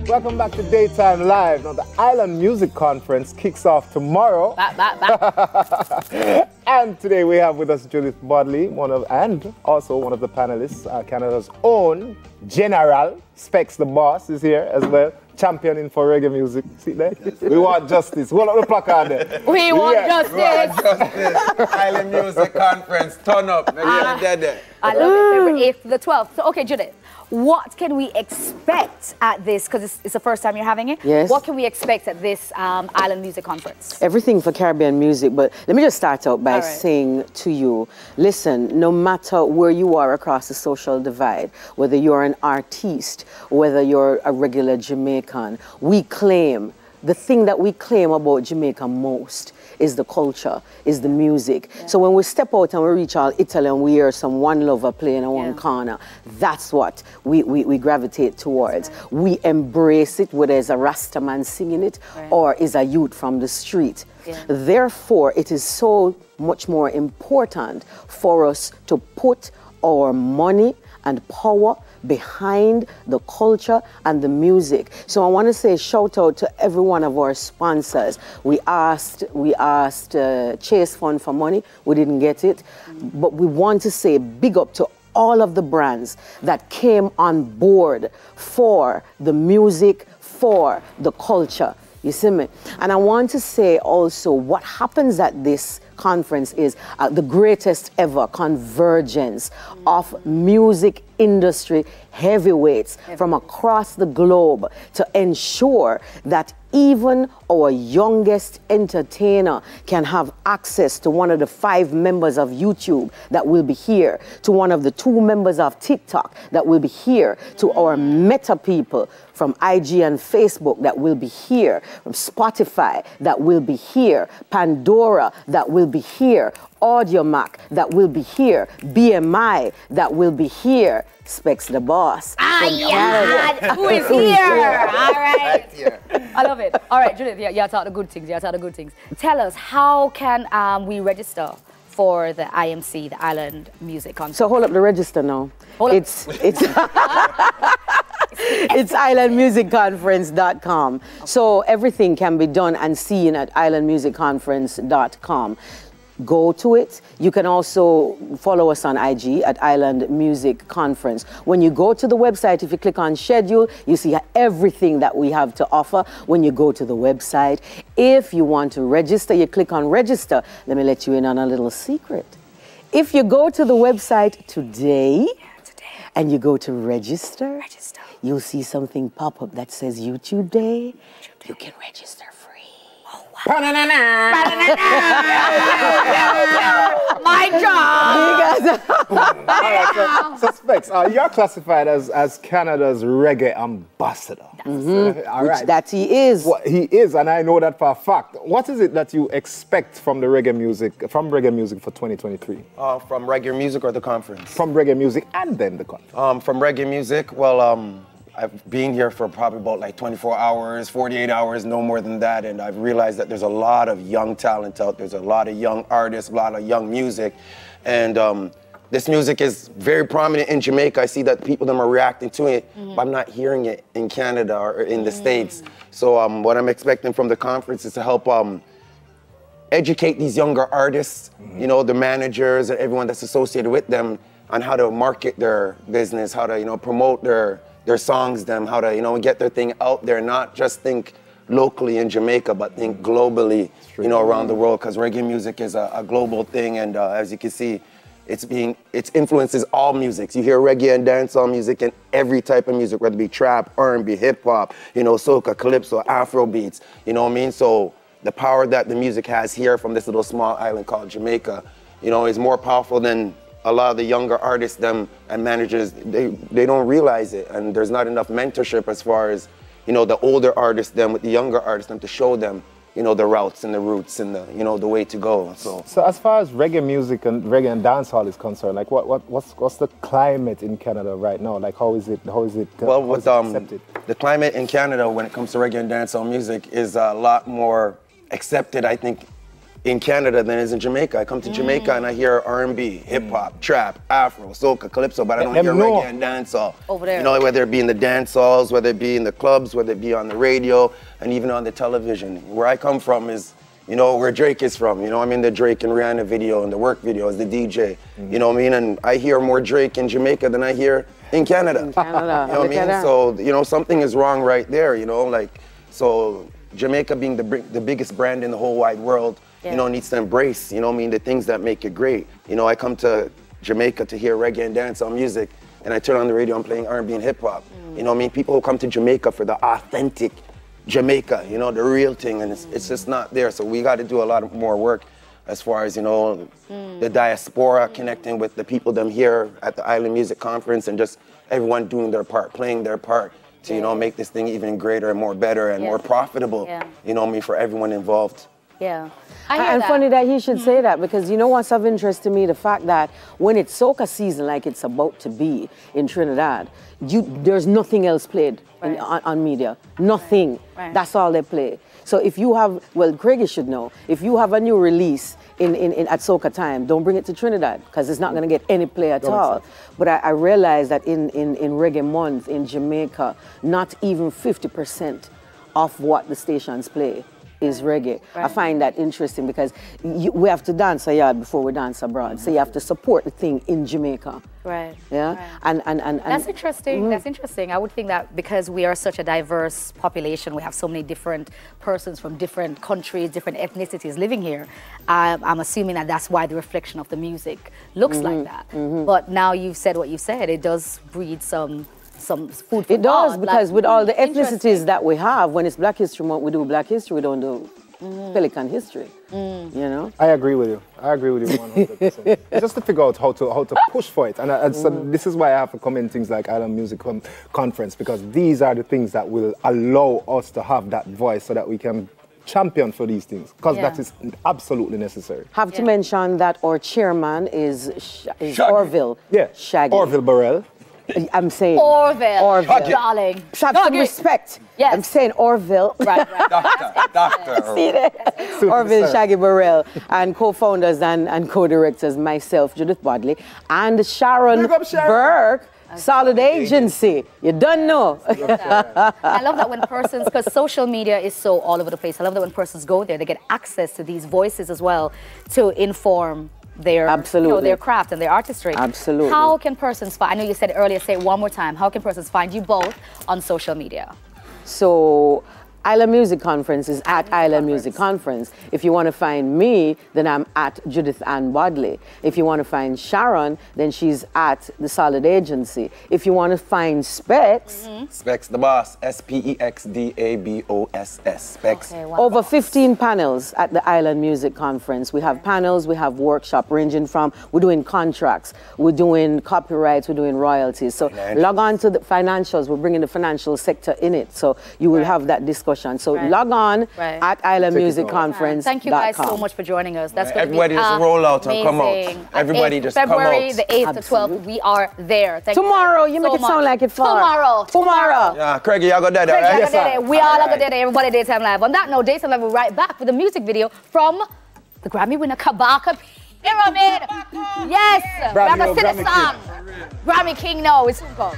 Welcome back to Daytime Live. Now, the Island Music Conference kicks off tomorrow. And today we have with us Judith Bodley, and also one of the panelists, Canada's own General. Specs the Boss is here as well, championing for reggae music. See there? Yes. We want justice. Hold up the placard there. We want justice. We want justice. Island Music Conference, turn up. I love it. February 8th to the 12th. So, okay, Judith, what can we expect at this, because it's the first time you're having it? Yes. What can we expect at this Island Music Conference? Everything for Caribbean music, but let me just start out by saying to you, listen, no matter where you are across the social divide, whether you're an artiste, whether you're a regular Jamaican, we claim, the thing that we claim about Jamaica most is the culture, is the music. Yeah. So when we step out and we reach all Italy and we hear some One Lover playing in one corner, that's what we gravitate towards. Right. We embrace it, whether it's a Rasta man singing it or is a youth from the street. Yeah. Therefore, it is so much more important for us to put our money and power behind the culture and the music. So I want to say shout out to every one of our sponsors. We asked Chase Fund for money. We didn't get it. But we want to say big up to all of the brands that came on board for the music, for the culture. You see me? And I want to say also what happens at this conference is the greatest ever convergence of music industry heavyweights from across the globe to ensure that even our youngest entertainer can have access to one of the 5 members of YouTube that will be here, to one of the 2 members of TikTok that will be here, to our Meta people from IG and Facebook that will be here, from Spotify that will be here, Pandora that will be here, AudioMac that will be here, BMI that will be here, Specs the Boss. Who is here? All right. I love it. All right, Judith, you talk the good things. Tell us, how can we register for the IMC, the Island Music Conference? So hold up the register now. It's it's islandmusicconference.com. Okay. So everything can be done and seen at islandmusicconference.com. Go to it. You can also follow us on IG at Island Music Conference. When you go to the website, if you click on schedule, you see everything that we have to offer when you go to the website. If you want to register, you click on register. Let me let you in on a little secret. If you go to the website today and you go to register, you'll see something pop up that says YouTube Day. You can register free. My job! So Specs, you're classified as Canada's reggae ambassador. Which that he is. Well, he is, and I know that for a fact. What is it that you expect from the reggae music, for 2023? From reggae music or the conference? From reggae music and then the conference. From reggae music, well, I've been here for probably about like 24 hours, 48 hours, no more than that, and I've realized that there's a lot of young talent out there. There's a lot of young artists, a lot of young music, and this music is very prominent in Jamaica. I see that people are reacting to it, but I'm not hearing it in Canada or in the States. So what I'm expecting from the conference is to help educate these younger artists, you know, the managers and everyone that's associated with them on how to market their business, how to, you know, promote their songs, how to, you know, get their thing out there, not just think locally in Jamaica, but think globally, you know, around the world, because reggae music is a global thing, and as you can see, it influences all musics. You hear reggae and dancehall music and every type of music, whether it be trap, R&B, hip hop, you know, soca, calypso, Afro beats, you know what I mean? So the power that the music has here from this little small island called Jamaica, you know, is more powerful than a lot of the younger artists and managers. They don't realize it, and there's not enough mentorship as far as, you know, the older artists with the younger artists to show them, you know, the routes and the roots and the, you know, the way to go. So as far as reggae music and reggae and dancehall is concerned, like what's the climate in Canada right now? Like how is it accepted? The climate in Canada when it comes to reggae and dancehall music is a lot more accepted, I think, in Canada than it is in Jamaica. I come to Jamaica and I hear R&B, hip-hop, trap, Afro, soca, calypso, but I don't hear reggae and dancehall. Over there. You know, whether it be in the dance halls, whether it be in the clubs, whether it be on the radio, and even on the television. Where I come from is, you know, where Drake is from. You know, I'm in the Drake and Rihanna video and the work video as the DJ. You know what I mean? And I hear more Drake in Jamaica than I hear in Canada. In Canada. You know what I mean? So, you know, something is wrong right there, you know, like, so Jamaica being the biggest brand in the whole wide world, you know, needs to embrace, you know what I mean, the things that make it great. You know, I come to Jamaica to hear reggae and dancehall music, and I turn on the radio, I'm playing R&B and hip hop. You know what I mean? People who come to Jamaica for the authentic Jamaica, you know, the real thing, and it's just not there. So we got to do a lot more work as far as, you know, the diaspora, connecting with the people them here at the Island Music Conference, and just everyone doing their part, playing their part to, you know, make this thing even greater and more better and more profitable, you know what I mean, for everyone involved. Yeah. And funny that he should say that, because you know what's of interest to me? The fact that when it's soca season, like it's about to be in Trinidad, there's nothing else played on media. Nothing. That's all they play. So if you have, well, Craig should know, if you have a new release at soca time, don't bring it to Trinidad, because it's not going to get any play at all. But I realized that in Reggae Month in Jamaica, not even 50% of what the stations play is reggae. I find that interesting, because we have to dance a yard before we dance abroad. So you have to support the thing in Jamaica. Right. Yeah. Right. And that's interesting. That's interesting. I would think that because we are such a diverse population, we have so many different persons from different countries, different ethnicities living here. I'm assuming that that's why the reflection of the music looks like that. But now you've said what you said, it does breed some food for It does, thought, because like, with all the ethnicities that we have, when it's Black History Month, we do Black History, we don't do Pelican history. You know? I agree with you. I agree with you 100%. It's just to figure out how to push for it. And so this is why I have to come in things like Island Music Conference, because these are the things that will allow us to have that voice so that we can champion for these things, because that is absolutely necessary. Have to mention that our chairman is Orville. Yeah, Shaggy. Orville Burrell. I'm saying Orville, darling. Have some respect. Yes. I'm saying Orville. Right. Doctor. See that? Orville Shaggy Burrell, and co-founders and co-directors, myself, Judith Bodley, and Sharon Burke, Solid Agency. You don't know. I love that when persons, because social media is so all over the place, I love that when persons go there, they get access to these voices as well to inform their, you know, their craft and their artistry. Absolutely. How can persons find, I know you said it earlier, say it one more time, how can persons find you both on social media? So, Island Music Conference is at Island Music Conference. If you want to find me, then I'm at Judith Ann Bodley. If you want to find Sharon, then she's at the Solid Agency. If you want to find Specs, Specs the Boss, SPEXDABOSS, Specs. Okay, over 15 panels at the Island Music Conference. We have panels, we have workshop ranging from, we're doing contracts, we're doing copyrights, we're doing royalties. So log on to the financials, we're bringing the financial sector in it. So you will have that discussion. So log on at Island Music Conference. Thank you guys so much for joining us. That's going to be everybody just roll out and come out. Everybody just come out. February the 8th to 12th, we are there. Thank tomorrow, you make it sound like it's far. Tomorrow. Yeah, Craigie, y'all go there, right? Yes, sir. We all are going there. Everybody Daytime Live. On that note, Daytime Live will be right back with a music video from the Grammy winner Kabaka Pyramid. Yes, we're going to sing the song. Grammy King, no, it's super.